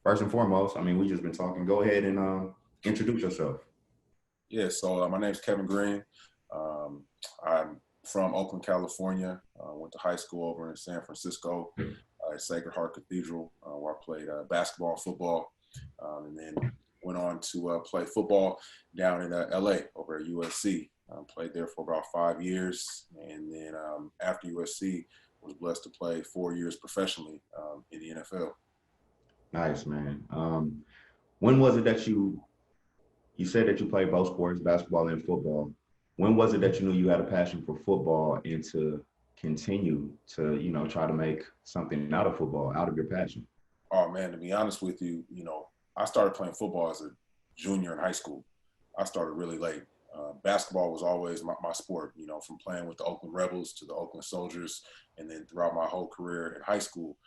first and foremost, I mean, we just been talking. Go ahead and introduce yourself. Yeah, so my name's Kevin Greene. I'm from Oakland, California. Went to high school over in San Francisco at Sacred Heart Cathedral, where I played basketball and football, and then went on to play football down in LA over at USC. Played there for about 5 years, and then after USC, was blessed to play 4 years professionally in the NFL. Nice, man. When was it that you said that you played both sports, basketball and football? When was it that you knew you had a passion for football and to continue to, try to make something out of football, out of your passion? Oh man, to be honest with you, I started playing football as a junior in high school. I started really late. Basketball was always my sport, from playing with the Oakland Rebels to the Oakland Soldiers, and then throughout my whole career in high school.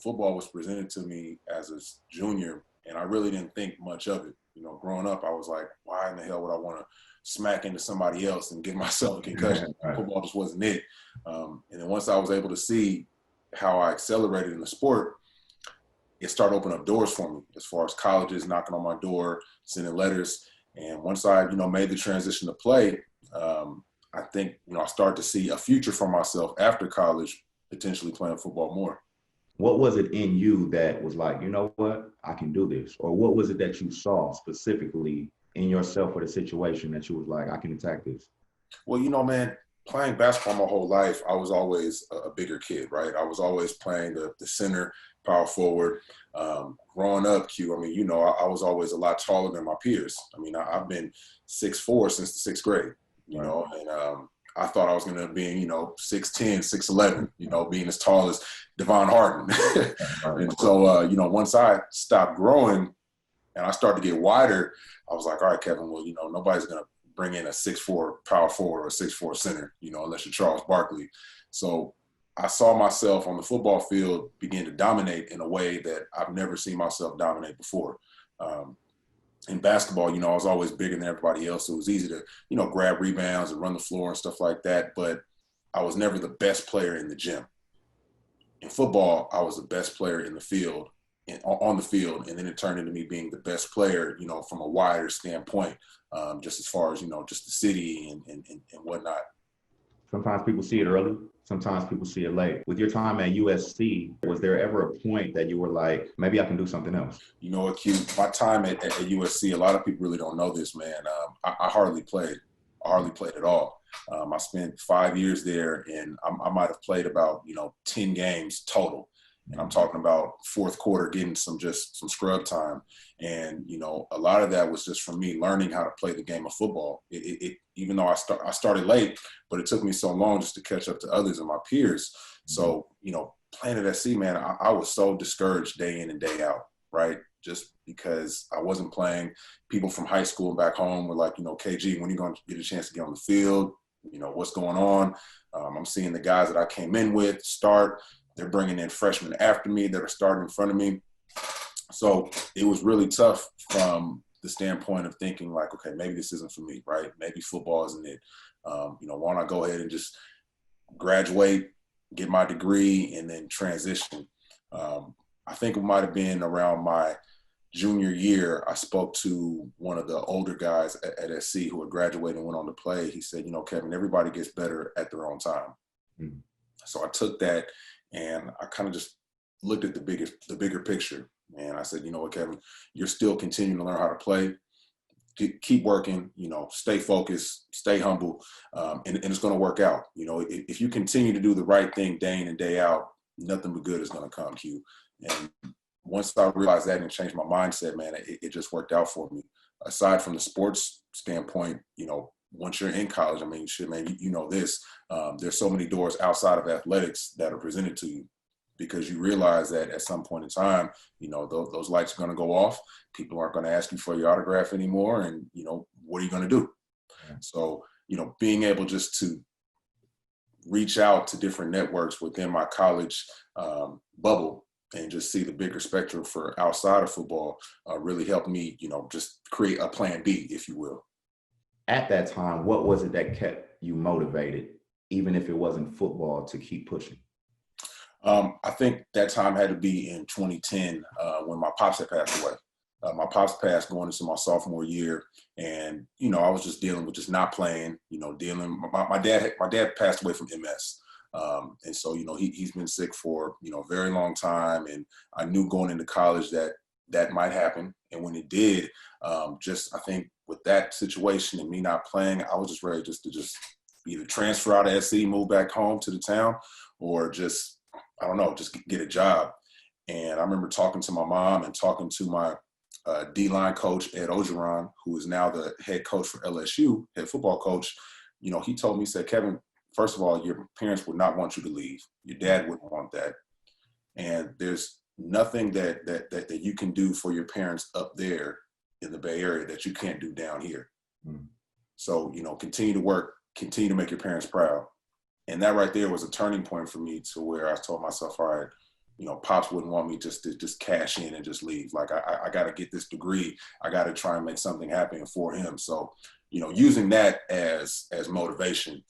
Football was presented to me as a junior, and I really didn't think much of it. Growing up, I was like, why in the hell would I want to smack into somebody else and give myself a concussion? Right. Football just wasn't it. And then once I was able to see how I accelerated in the sport, it started opening up doors for me as far as colleges knocking on my door, sending letters. And once I, made the transition to play, I think, I started to see a future for myself after college, potentially playing football more. What was it in you that was like, you know what, I can do this? Or what was it that you saw specifically in yourself or the situation that you was like, I can attack this? Well, man, playing basketball my whole life, I was always a bigger kid, right? I was always playing the center, power forward. Growing up, Q, I was always a lot taller than my peers. I've been 6'4" since the sixth grade, and I thought I was going to be, 6'10", 6'11", being as tall as Devon Harden. And so, once I stopped growing and I started to get wider, I was like, all right, Kevin, well, nobody's going to bring in a 6'4" power forward or a 6'4" center, unless you're Charles Barkley. So I saw myself on the football field begin to dominate in a way that I've never seen myself dominate before. In basketball, I was always bigger than everybody else, so it was easy to, grab rebounds and run the floor and stuff like that, but I was never the best player in the gym. In football, I was the best player in the field, on the field, and then it turned into me being the best player, from a wider standpoint, just as far as, just the city and whatnot. Sometimes people see it early, sometimes people see it late. With your time at USC, was there ever a point that you were like, maybe I can do something else? You know what, Q, my time at USC, a lot of people really don't know this, man. I hardly played. I hardly played at all. I spent 5 years there, and I might have played about, 10 games total. And I'm talking about fourth quarter, getting some scrub time. And, a lot of that was just from me learning how to play the game of football. Even though I started late, but it took me so long just to catch up to others and my peers. So, playing at SC, man, I was so discouraged day in and day out, right? Just because I wasn't playing. People from high school and back home were like, KG, when are you going to get a chance to get on the field? What's going on? I'm seeing the guys that I came in with start. They're bringing in freshmen after me that are starting in front of me. So it was really tough from the standpoint of thinking like, okay, maybe this isn't for me, right? Maybe football isn't it. Why don't I go ahead and just graduate, get my degree, and then transition. I think it might have been around my junior year, I spoke to one of the older guys at SC who had graduated and went on to play. He said, Kevin, everybody gets better at their own time. Mm-hmm. So I took that and I kind of just looked at the bigger picture. And I said, you know what, Kevin, you're still continuing to learn how to play. Keep working, stay focused, stay humble, and it's going to work out. If you continue to do the right thing day in and day out, nothing but good is going to come to you. And once I realized that and changed my mindset, man, it just worked out for me. Aside from the sports standpoint, once you're in college, this, there's so many doors outside of athletics that are presented to you because you realize that at some point in time, those lights are going to go off. People aren't going to ask you for your autograph anymore. And, what are you going to do? Yeah. So, being able just to reach out to different networks within my college bubble and just see the bigger spectrum for outside of football really helped me, just create a plan B, if you will. At that time, what was it that kept you motivated, even if it wasn't football, to keep pushing? I think that time had to be in 2010 when my pops had passed away. My pops passed going into my sophomore year, and I was just dealing with just not playing. My dad passed away from MS, and so he's been sick for a very long time, and I knew going into college that might happen, and when it did, I think with that situation and me not playing, I was just ready to either transfer out of SC, move back home to the town, or just get a job. And I remember talking to my mom and talking to my D-line coach, Ed Ogeron, who is now the head coach for LSU, head football coach. He told me, he said, Kevin, first of all, your parents would not want you to leave. Your dad wouldn't want that. And there's nothing that you can do for your parents up there in the Bay Area that you can't do down here. Mm. So, continue to work, continue to make your parents proud. And that right there was a turning point for me to where I told myself, all right, Pops wouldn't want me just to cash in and just leave. Like, I got to get this degree. I got to try and make something happen for him. So, using that as motivation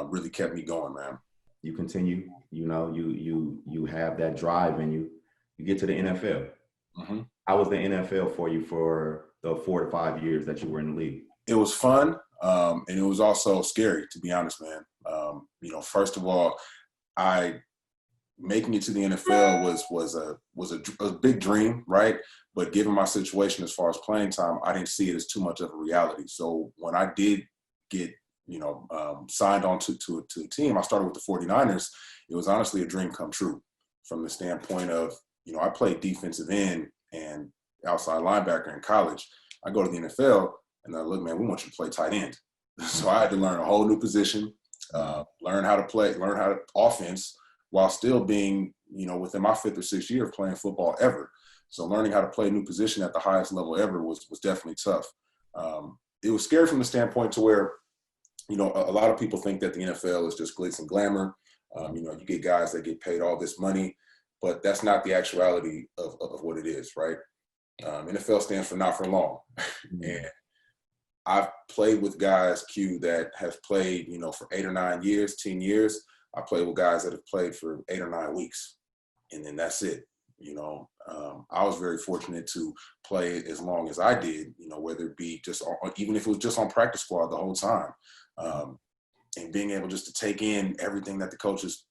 really kept me going, man. You continue, you have that drive in you. You get to the NFL. Mm-hmm. How was the NFL for you for the 4 to 5 years that you were in the league? It was fun, and it was also scary, to be honest, man. First of all, making it to the NFL was a big dream, right? But given my situation as far as playing time, I didn't see it as too much of a reality. So when I did get signed on to a team, I started with the 49ers. It was honestly a dream come true from the standpoint of, I played defensive end and outside linebacker in college. I go to the NFL and I look, man, we want you to play tight end. So I had to learn a whole new position, learn how to offense while still being, within my 5th or 6th year of playing football ever. So learning how to play a new position at the highest level ever was definitely tough. It was scary from the standpoint to where, a lot of people think that the NFL is just glitz and glamour. You get guys that get paid all this money, but that's not the actuality of what it is, right? NFL stands for not for long. Mm-hmm. And I've played with guys, Q, that have played, for 8 or 9 years, 10 years. I played with guys that have played for 8 or 9 weeks, and then that's it. I was very fortunate to play as long as I did, whether it be just even if it was just on practice squad the whole time, and being able just to take in everything that the coaches,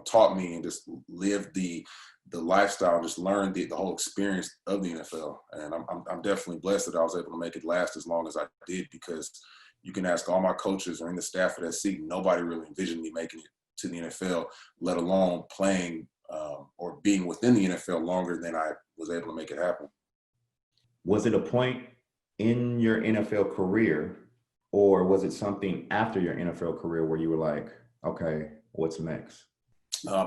taught me and just live the lifestyle, just learn the whole experience of the NFL. And I'm definitely blessed that I was able to make it last as long as I did, because you can ask all my coaches or in the staff of that seat, nobody really envisioned me making it to the NFL, let alone playing or being within the NFL longer than I was able to make it happen. Was it a point in your NFL career, or was it something after your NFL career where you were like, okay, what's next?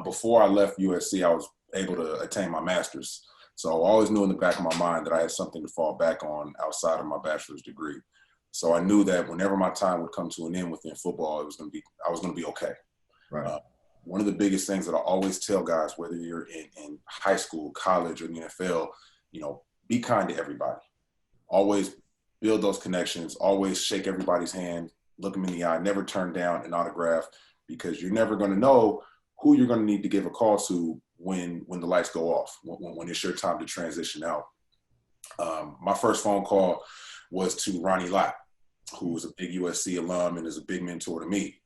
Before I left USC, I was able to attain my master's. So I always knew in the back of my mind that I had something to fall back on outside of my bachelor's degree. So I knew that whenever my time would come to an end within football, I was going to be okay. Right. One of the biggest things that I always tell guys, whether you're in high school, college, or the NFL, be kind to everybody. Always build those connections. Always shake everybody's hand, look them in the eye, never turn down an autograph, because you're never going to know who you're going to need to give a call to when the lights go off, when it's your time to transition out. My first phone call was to Ronnie Lott, who was a big USC alum and is a big mentor to me.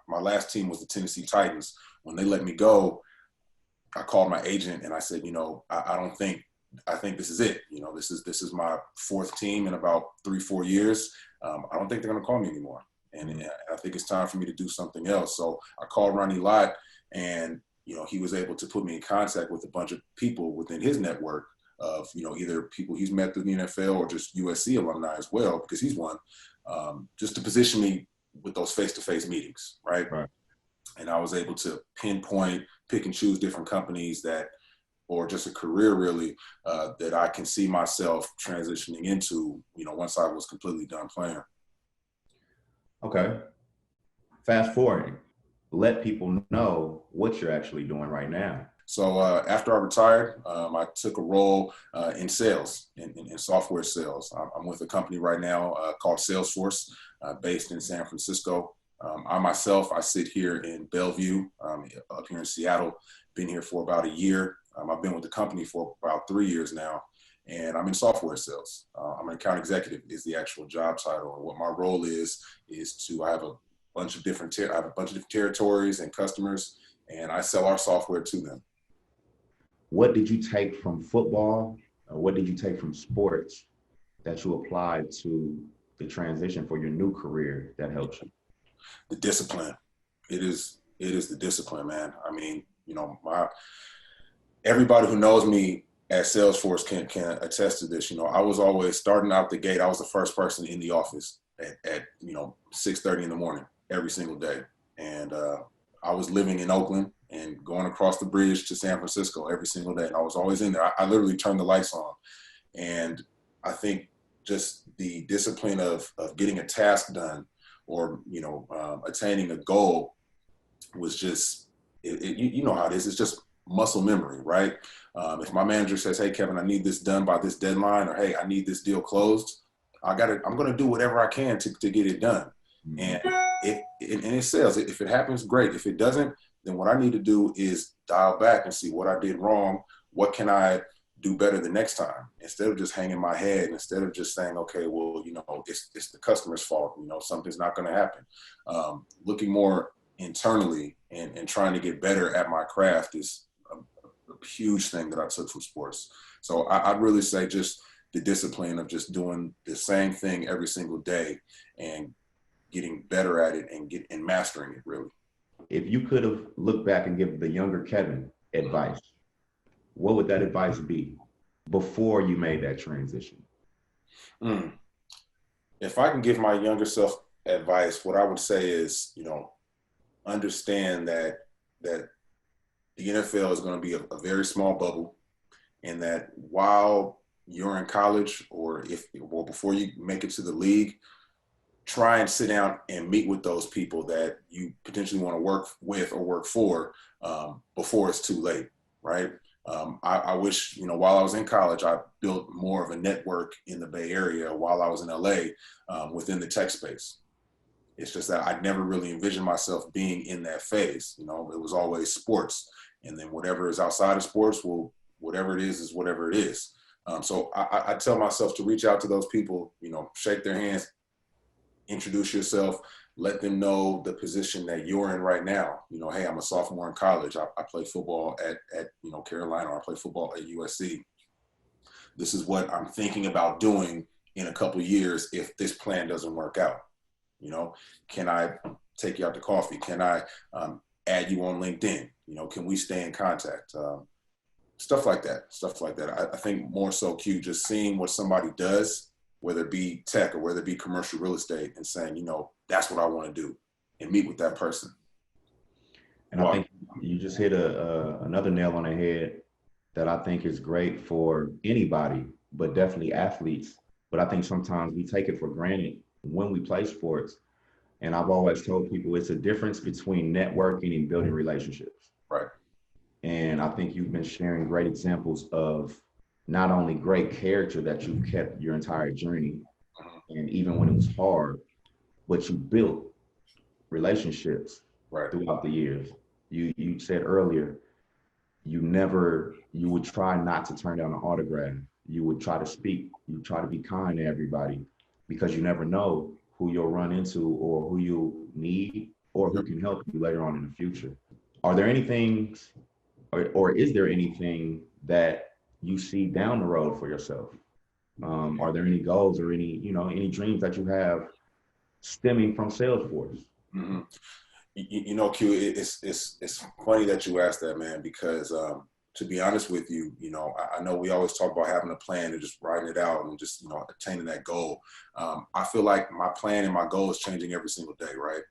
My last team was the Tennessee Titans. When they let me go, I called my agent and I said, I think this is it. This is my 4th team in about 3-4 years. I don't think they're going to call me anymore. And I think it's time for me to do something else. So I called Ronnie Lott, and, he was able to put me in contact with a bunch of people within his network of, either people he's met through the NFL or just USC alumni as well, because he's one, just to position me with those face-to-face meetings, right? And I was able to pinpoint, pick and choose different companies or just a career really, that I can see myself transitioning into, once I was completely done playing. Okay. Fast forward, let people know what you're actually doing right now. So after I retired, I took a role in sales, in software sales. I'm with a company right now called Salesforce, based in San Francisco. I myself, I sit here in Bellevue, up here in Seattle, been here for about a year. I've been with the company for about 3 years now, and I'm in software sales. I'm an account executive is the actual job title. And what my role is to, I have a bunch of different territories and customers, and I sell our software to them. What did you take from football? What did you take from sports that you applied to the transition for your new career that helped you? The discipline. It is the discipline, man. I mean, everybody who knows me at Salesforce can attest to this. I was always starting out the gate. I was the first person in the office at 6:30 in the morning every single day. And I was living in Oakland and going across the bridge to San Francisco every single day. And I was always in there. I literally turned the lights on. And I think just the discipline of getting a task done or, attaining a goal was just, you know how it is. It's just muscle memory, right? If my manager says, hey, Kevin, I need this done by this deadline, or, hey, I need this deal closed, I'm going to do whatever I can to get it done. And it sales. If it happens, great. If it doesn't, then what I need to do is dial back and see what I did wrong. What can I do better the next time? Instead of just hanging my head, instead of just saying, okay, well, it's the customer's fault. Something's not going to happen. Looking more internally and trying to get better at my craft is a huge thing that I took from sports. So I'd really say just the discipline of just doing the same thing every single day and getting better at it and mastering it, really. If you could have looked back and given the younger Kevin advice, what would that advice be before you made that transition? If I can give my younger self advice, what I would say is, understand that the NFL is going to be a very small bubble, and that while you're in college or before you make it to the league, try and sit down and meet with those people that you potentially want to work with or work for before it's too late, right? I wish, while I was in college, I built more of a network in the Bay Area while I was in LA within the tech space. It's just that I never really envisioned myself being in that phase. It was always sports. And then whatever is outside of sports, well, whatever it is whatever it is. So I tell myself to reach out to those people, shake their hands, introduce yourself, let them know the position that you're in right now. Hey, I'm a sophomore in college. I play football at Carolina, or I play football at USC. This is what I'm thinking about doing in a couple of years if this plan doesn't work out. Can I take you out to coffee? Can I add you on LinkedIn? Can we stay in contact? Stuff like that. I think more so, Q, just seeing what somebody does, whether it be tech or whether it be commercial real estate, and saying, that's what I want to do, and meet with that person. And I think you just hit another nail on the head that I think is great for anybody, but definitely athletes. But I think sometimes we take it for granted when we play sports. And I've always told people it's a difference between networking and building relationships. Right. And I think you've been sharing great examples of not only great character that you've kept your entire journey, and even when it was hard, but you built relationships throughout the years. You said earlier, you would try not to turn down an autograph. You would try to speak. You try to be kind to everybody, because you never know who you'll run into or who you'll need or who can help you later on in the future. Are there any things, or is there anything that you see down the road for yourself? Are there any goals or any dreams that you have stemming from Salesforce? Mm-hmm. Q, it's funny that you asked that, man, because to be honest with you, I know we always talk about having a plan and just writing it out and just, attaining that goal. I feel like my plan and my goal is changing every single day, right?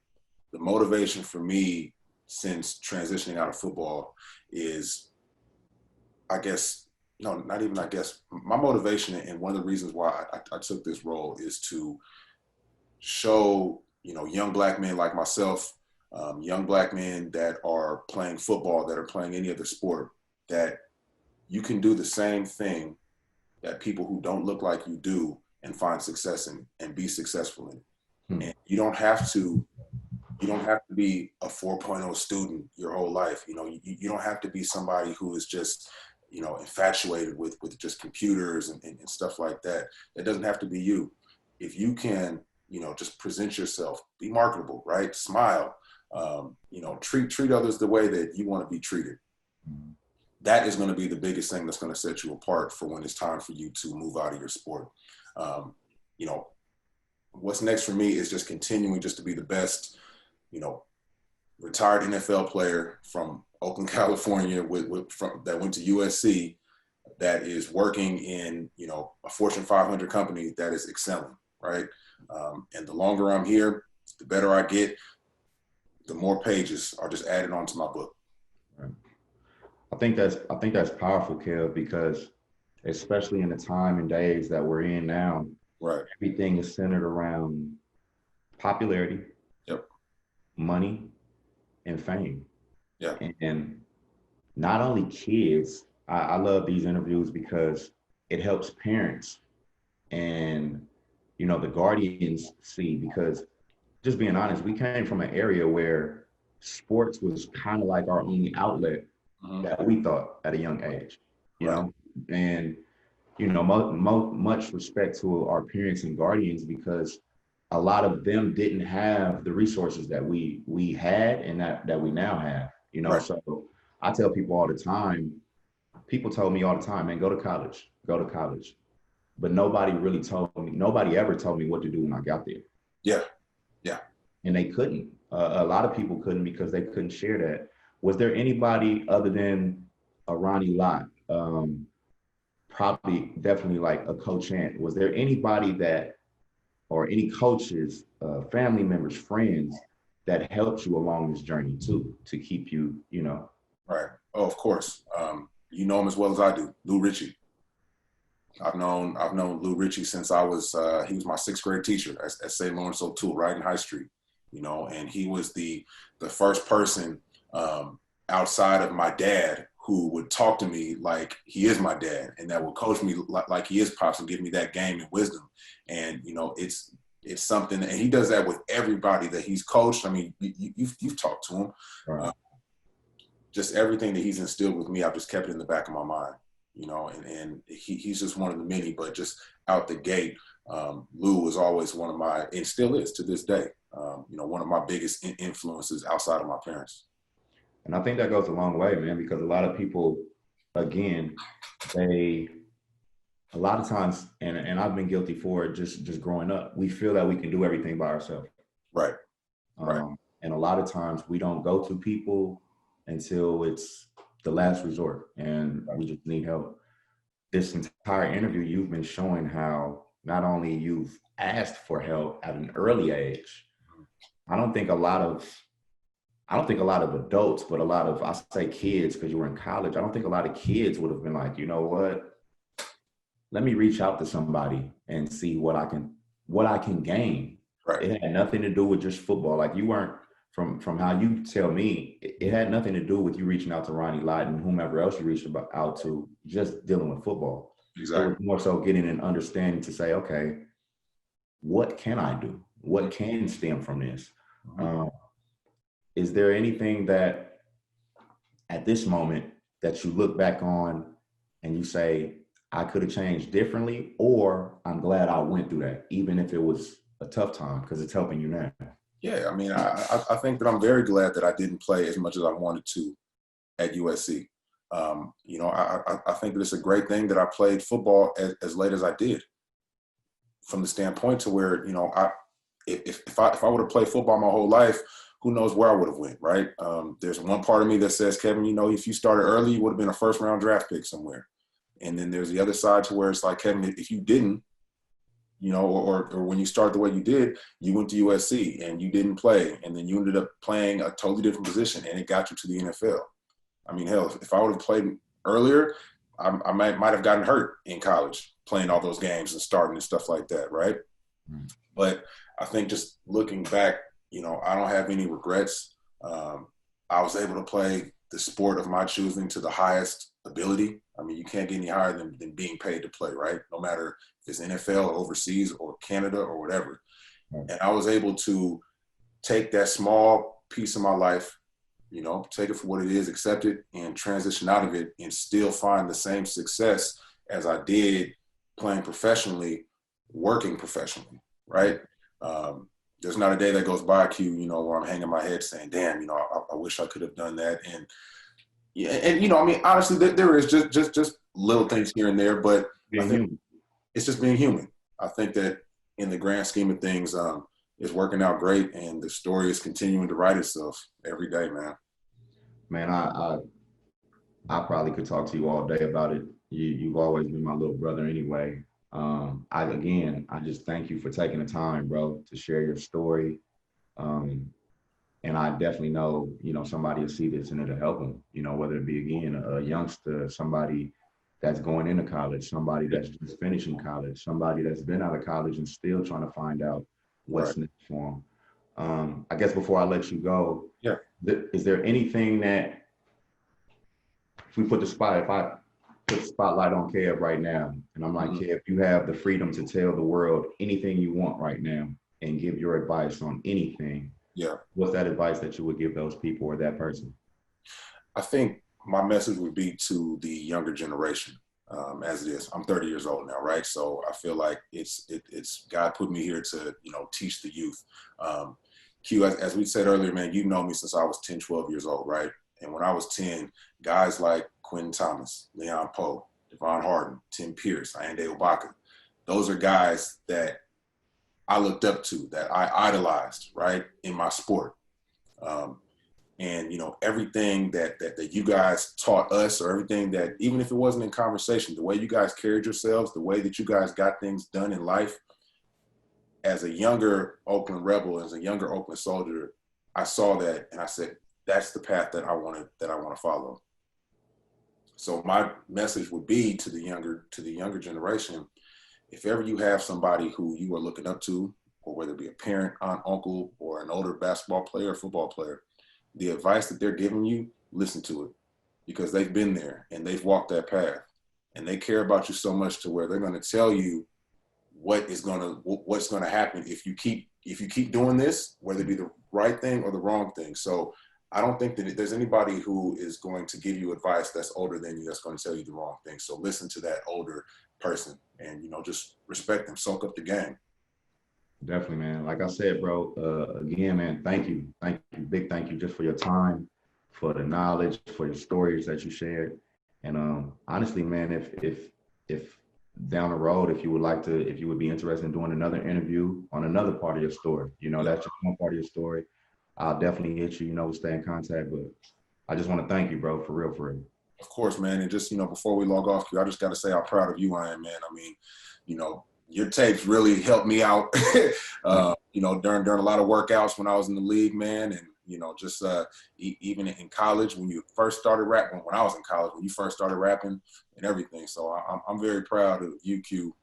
The motivation for me since transitioning out of football is, my motivation, and one of the reasons why I took this role, is to show, young Black men like myself, young Black men that are playing football, that are playing any other sport, that you can do the same thing that people who don't look like you do and find success in and be successful in. And you don't have to You don't have to be a 4.0 student your whole life. You know, you don't have to be somebody who is just, you know, infatuated with just computers and stuff like that. That doesn't have to be you. If you can, you know, just present yourself, be marketable, right? Smile, you know, treat others the way that you want to be treated. That is going to be the biggest thing that's going to set you apart for when it's time for you to move out of your sport. You know, what's next for me is just continuing just to be the best, you know, retired NFL player from Oakland, California, that went to USC, that is working in, you know, a Fortune 500 company that is excelling, right? And the longer I'm here, the better I get, the more pages are just added onto my book. Right. I think that's powerful, Kev, because especially in the time and days that we're in now, right, everything is centered around popularity, yep, money, and fame. yeah, And not only kids, I love these interviews because it helps parents and, you know, the guardians see, because just being honest, we came from an area where sports was kind of like our only outlet that we thought at a young age, you right, know, and, you know, much respect to our parents and guardians, because a lot of them didn't have the resources that we had and that we now have, you know. right, So I tell people all the time, people told me all the time, man, go to college. But nobody ever told me what to do when I got there. yeah, yeah. And they couldn't. A lot of people couldn't because they couldn't share that. Was there anybody other than a Ronnie Lott, probably definitely like a Coach Ant, was there anybody that, or any coaches, family members, friends that helped you along this journey too, to keep you, you know? Right. Oh, of course. You know him as well as I do, Lou Ritchie. I've known Lou Ritchie since he was my sixth grade teacher at St. Lawrence O'Toole, right in High Street, you know, and he was the first person outside of my dad who would talk to me like he is my dad, and that would coach me like he is pops and give me that game and wisdom. And, you know, it's something, and he does that with everybody that he's coached. I mean, you've talked to him. Right. Just everything that he's instilled with me, I've just kept it in the back of my mind, you know, and he's just one of the many. But just out the gate, Lou was always one of my, and still is to this day, you know, one of my biggest influences outside of my parents. And I think that goes a long way, man, because a lot of people, again, a lot of times, and I've been guilty for it just growing up, we feel that we can do everything by ourselves. Right. Right. And a lot of times we don't go to people until it's the last resort and we just need help. This entire interview, you've been showing how not only you've asked for help at an early age. I don't think a lot of adults, but a lot of, I say kids because you were in college, I don't think a lot of kids would have been like, you know what, let me reach out to somebody and see what I can gain. Right. It had nothing to do with just football. Like, you weren't, from how you tell me, it had nothing to do with you reaching out to Ronnie Lott and whomever else you reached out to, just dealing with football. Exactly. It was more so getting an understanding to say, okay, what can I do? What can stem from this? Is there anything that at this moment that you look back on and you say, I could have changed differently, or I'm glad I went through that, even if it was a tough time, because it's helping you now? Yeah, I mean, I think that I'm very glad that I didn't play as much as I wanted to at USC. You know, I think that it's a great thing that I played football as late as I did, from the standpoint to where, you know, if I would have played football my whole life, who knows where I would have went, right? There's one part of me that says, Kevin, you know, if you started early, you would have been a first-round draft pick somewhere. And then there's the other side to where it's like, Kevin, if you didn't, you know, or when you start the way you did, you went to USC and you didn't play, and then you ended up playing a totally different position, and it got you to the NFL. I mean, hell, if I would have played earlier, I might have gotten hurt in college playing all those games and starting and stuff like that, right? But I think just looking back, you know, I don't have any regrets. I was able to play the sport of my choosing to the highest ability. I mean, you can't get any higher than being paid to play, right? No matter if it's NFL or overseas or Canada or whatever. And I was able to take that small piece of my life, you know, take it for what it is, accept it, and transition out of it and still find the same success as I did playing professionally, working professionally, right? There's not a day that goes by, Q, you know, where I'm hanging my head saying, damn, you know, I wish I could have done that. And yeah, and you know, I mean, honestly, there is just little things here and there, but I think it's just being human. I think that in the grand scheme of things, it's working out great, and the story is continuing to write itself every day, man. Man, I probably could talk to you all day about it. You've always been my little brother anyway. I just thank you for taking the time, bro, to share your story. And I definitely know, you know, somebody will see this and it'll help them, you know, whether it be, again, a youngster, somebody that's going into college, somebody that's just finishing college, somebody that's been out of college and still trying to find out what's next for them. I guess before I let you go, is there anything that, if I put the spotlight on Kev right now, and I'm like, Kev, you have the freedom to tell the world anything you want right now and give your advice on anything. What's that advice that you would give those people or that person? I think my message would be to the younger generation, as it is. I'm 30 years old now, right? So I feel like it's God put me here to, you know, teach the youth. Q, as we said earlier, man, you know me since I was 10, 12 years old, right? And when I was 10, guys like Quentin Thomas, Leon Poe, Devon Harden, Tim Pierce, Ayinde Obaka, those are guys that I looked up to, that I idolized, right, in my sport. And, you know, everything that you guys taught us, or everything that, even if it wasn't in conversation, the way you guys carried yourselves, the way that you guys got things done in life, as a younger Oakland Rebel, as a younger Oakland soldier, I saw that and I said, that's the path that I want to follow. So my message would be to the younger generation, if ever you have somebody who you are looking up to, or whether it be a parent, aunt, uncle, or an older basketball player or football player, the advice that they're giving you, listen to it, because they've been there and they've walked that path, and they care about you so much to where they're going to tell you what's going to happen if you keep doing this, whether it be the right thing or the wrong thing. So I don't think that there's anybody who is going to give you advice that's older than you that's going to tell you the wrong thing. So listen to that older person and, you know, just respect them, soak up the game. Definitely, man. Like I said, bro, again, man, thank you. Big thank you just for your time, for the knowledge, for your stories that you shared. And honestly, man, if down the road, if you would be interested in doing another interview on another part of your story, you know, that's just one part of your story, I'll definitely hit you, you know, we'll stay in contact. But I just want to thank you, bro, for real, for real. Of course, man. And just, you know, before we log off, I just got to say how proud of you I am, man. I mean, you know, your tapes really helped me out, you know, during a lot of workouts when I was in the league, man. And, you know, just even in college, when you first started rapping, when I was in college, when you first started rapping and everything. So I'm very proud of you, Q,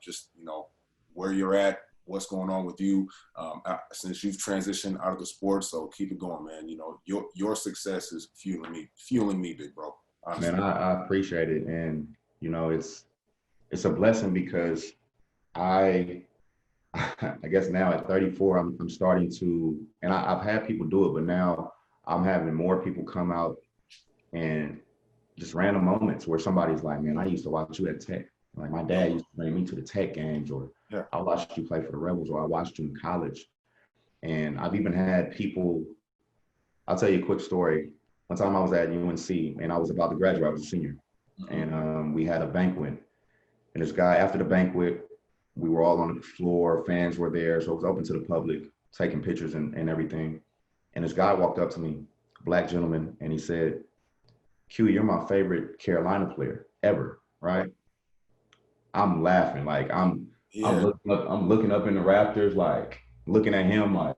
just, you know, where you're at, what's going on with you since you've transitioned out of the sport. So keep it going, man. You know, your success is fueling me, big bro. Honestly. Man, I appreciate it. And, you know, it's a blessing because I guess now at 34, I'm starting to, and I've had people do it, but now I'm having more people come out and just random moments where somebody's like, man, I used to watch you at Tech. Like my dad used to bring me to the Tech games, or I watched you play for the Rebels, or I watched you in college. And I've even had people, I'll tell you a quick story. One time I was at UNC and I was about to graduate, I was a senior. And we had a banquet. And this guy, after the banquet, we were all on the floor, fans were there, so it was open to the public, taking pictures and everything. And this guy walked up to me, black gentleman, and he said, Q, you're my favorite Carolina player ever, right? I'm laughing, like I'm looking up in the rafters, like looking at him like,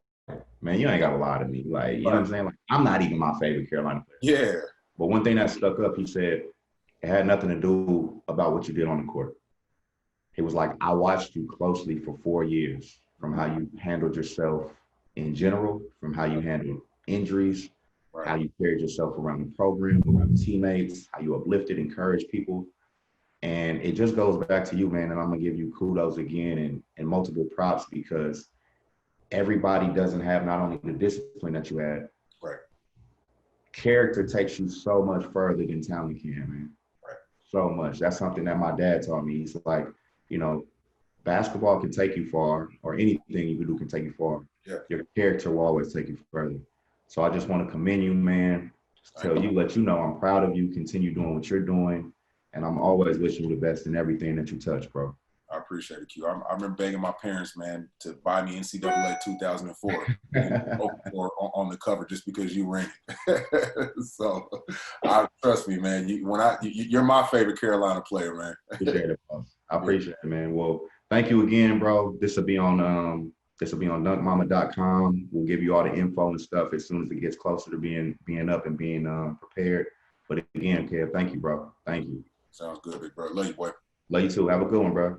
man, you ain't got a lie to me. Like, you know what I'm saying? Like, I'm not even my favorite Carolina player. Yeah. But one thing that stuck up, he said, it had nothing to do about what you did on the court. It was like, I watched you closely for 4 years, from how you handled yourself in general, from how you handled injuries, how you carried yourself around the program, around teammates, how you uplifted, encouraged people. And it just goes back to you, man. And I'm going to give you kudos again and multiple props, because everybody doesn't have not only the discipline that you had, Right. character takes you so much further than talent can, man. Right. So much. That's something that my dad taught me. He's like, you know, basketball can take you far, or anything you can do can take you far. Yeah. Your character will always take you further. So I just want to commend you, man. Let you know I'm proud of you. Continue doing what you're doing. And I'm always wishing you the best in everything that you touch, bro. I appreciate it, Q. I remember begging my parents, man, to buy me NCAA 2004 on the cover just because you were in it. So, trust me, man. You're my favorite Carolina player, man. Appreciate it, bro. I appreciate it, man. Well, thank you again, bro. This will be on dunkmama.com. We'll give you all the info and stuff as soon as it gets closer to being up and being prepared. But again, Kev, thank you, bro. Thank you. Sounds good, big bro. Love you, boy. Love you too. Have a good one, bro.